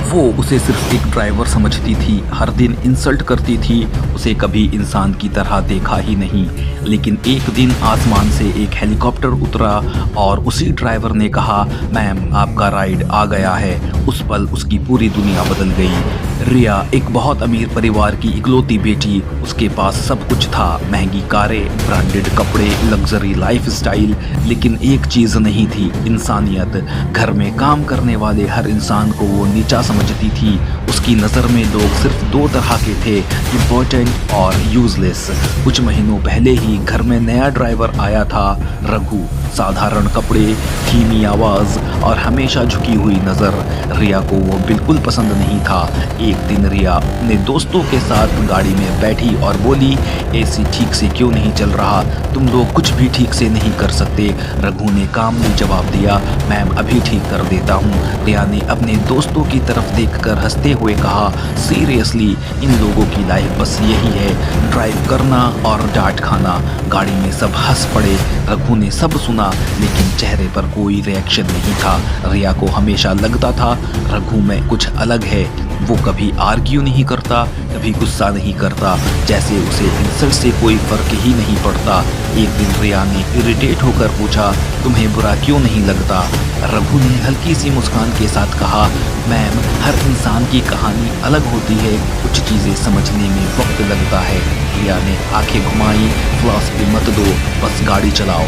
वो उसे सिर्फ एक ड्राइवर समझती थी, हर दिन इंसल्ट करती थी, उसे कभी इंसान की तरह देखा ही नहीं। लेकिन एक दिन आसमान से एक हेलीकॉप्टर उतरा और उसी ड्राइवर ने कहा, मैम आपका राइड आ गया है। उस पल उसकी पूरी दुनिया बदल गई। रिया एक बहुत अमीर परिवार की इकलौती बेटी, उसके पास सब कुछ था, महंगी कारें, ब्रांडेड कपड़े, लग्जरी लाइफस्टाइल, लेकिन एक चीज नहीं थी, इंसानियत। घर में काम करने वाले हर इंसान को वो नीचा समझती थी। उसकी नज़र में लोग सिर्फ दो तरह के थे, इम्पोर्टेंट और यूजलेस। कुछ महीनों पहले ही घर में नया ड्राइवर आया था, रघु। साधारण कपड़े, धीमी आवाज़ और हमेशा झुकी हुई नज़र। रिया को वो बिल्कुल पसंद नहीं था। एक दिन रिया अपने दोस्तों के साथ गाड़ी में बैठी और बोली, एसी ठीक से क्यों नहीं चल रहा? तुम लोग कुछ भी ठीक से नहीं कर सकते। रघु ने कामली जवाब दिया, मैम अभी ठीक कर देता हूँ। रिया ने अपने दोस्तों की तरफ देखकर हंसते हुए कहा, सीरियसली इन लोगों की लाइफ बस यही है, ड्राइव करना और डांट खाना। गाड़ी में सब हंस पड़े। रघु ने सब सुना लेकिन चेहरे पर कोई रिएक्शन नहीं था। रिया को हमेशा लगता था रघु में कुछ अलग है। वो कभी आर्ग्यू नहीं करता, कभी गुस्सा नहीं करता, जैसे उसे इंसल्ट से कोई फर्क ही नहीं पड़ता। एक दिन रिया ने इरिटेट होकर पूछा, तुम्हें बुरा क्यों नहीं लगता? रघु ने हल्की सी मुस्कान के साथ कहा, मैम हर इंसान की कहानी अलग होती है, कुछ चीज़ें समझने में वक्त लगता है। रिया ने आंखें घुमाई, फिलॉसफी मत दो, बस गाड़ी चलाओ।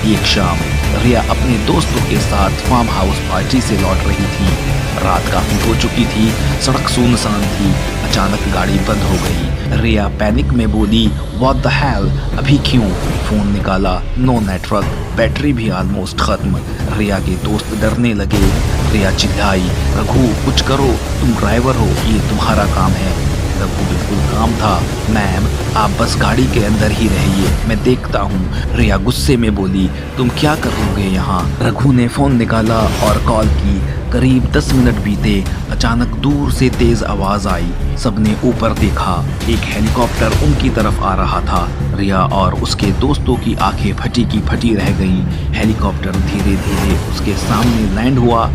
एक शाम रिया अपने दोस्तों के साथ फार्म हाउस पार्टी से लौट रही थी। रात काफी हो चुकी थी, सड़क सुनसान थी। अचानक गाड़ी बंद हो गई। रिया पैनिक में बोली, व्हाट द हेल, अभी क्यों? फोन निकाला, नो नेटवर्क, बैटरी भी ऑलमोस्ट खत्म। रिया के दोस्त डरने लगे। रिया चिल्लाई, रघु कुछ करो, तुम ड्राइवर हो, ये तुम्हारा काम है। रघु बिल्कुल काम था, मैम आप बस गाड़ी के अंदर ही रहिए, मैं देखता हूँ। रिया गुस्से में बोली, तुम क्या कर लोगे यहाँ? रघु ने फ़ोन निकाला और कॉल की। करीब 10 मिनट बीते। अचानक दूर से तेज आवाज़ आई। सबने ऊपर देखा, एक हेलीकॉप्टर उनकी तरफ आ रहा था। रिया और उसके दोस्तों की आंखें फटी की फटी रह गईं। हेलीकॉप्टर धीरे धीरे उसके सामने लैंड हुआ।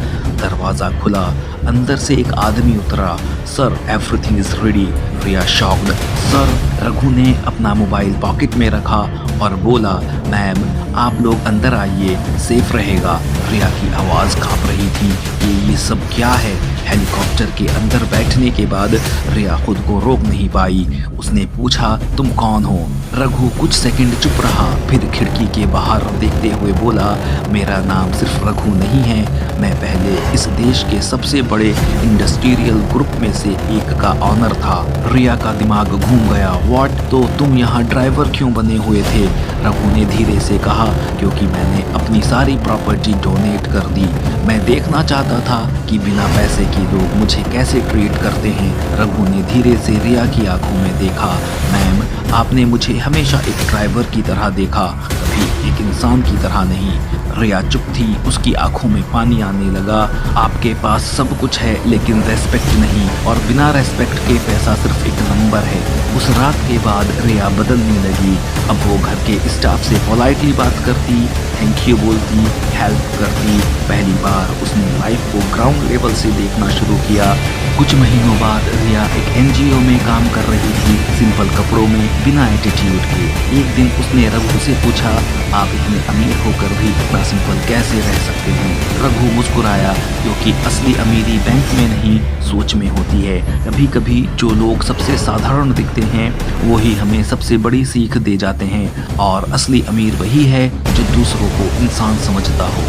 दरवाज़ा खुला, अंदर से एक आदमी उतरा। Sir everything is ready. Riya shocked. Sir? Raghu ने अपना मोबाइल पॉकेट में रखा और बोला, मैम आप लोग अंदर आइए, सेफ रहेगा। रिया की आवाज़ कांप रही थी, ये सब क्या है? हेलीकॉप्टर के अंदर बैठने के बाद रिया खुद को रोक नहीं पाई। उसने पूछा, तुम कौन हो? रघु कुछ सेकंड चुप रहा, फिर खिड़की के बाहर देखते हुए बोला, मेरा नाम सिर्फ रघु नहीं है, मैं पहले इस देश के सबसे बड़े इंडस्ट्रियल ग्रुप में से एक का ऑनर था। रिया का दिमाग घूम गया। व्हाट? तो तुम यहाँ ड्राइवर क्यों बने हुए थे? रघु ने धीरे से कहा, क्योंकि मैंने अपनी सारी प्रॉपर्टी डोनेट कर दी। मैं देखना चाहता था कि बिना पैसे के लोग मुझे कैसे ट्रीट करते हैं। रघु ने धीरे से रिया की आंखों में देखा। मैम आपने मुझे हमेशा एक ड्राइवर की तरह देखा, कभी एक इंसान की तरह नहीं। रिया चुप थी, उसकी आंखों में पानी आने लगा। आपके पास सब कुछ है लेकिन रेस्पेक्ट नहीं, और बिना रेस्पेक्ट के पैसा सिर्फ एक नंबर है। उस रात के बाद रिया बदलने लगी। अब वो घर के स्टाफ से पोलाइटली बात करती, थैंक यू बोलती, हेल्प करती। पहली बार उसने लाइफ को ग्राउंड लेवल से देखना शुरू किया। कुछ महीनों बाद रिया एक एनजीओ में काम कर रही थी, सिंपल कपड़ों में, बिना एटीट्यूड के। एक दिन उसने रघु से पूछा, आप इतने अमीर होकर भी इतना सिंपल कैसे रह सकते हैं? रघु मुस्कुराया, क्योंकि असली अमीरी बैंक में नहीं, सोच में होती है। कभी कभी जो लोग सबसे साधारण दिखते हैं वो ही हमें सबसे बड़ी सीख दे जाते हैं, और असली अमीर वही है जो दूसरों को इंसान समझता हो।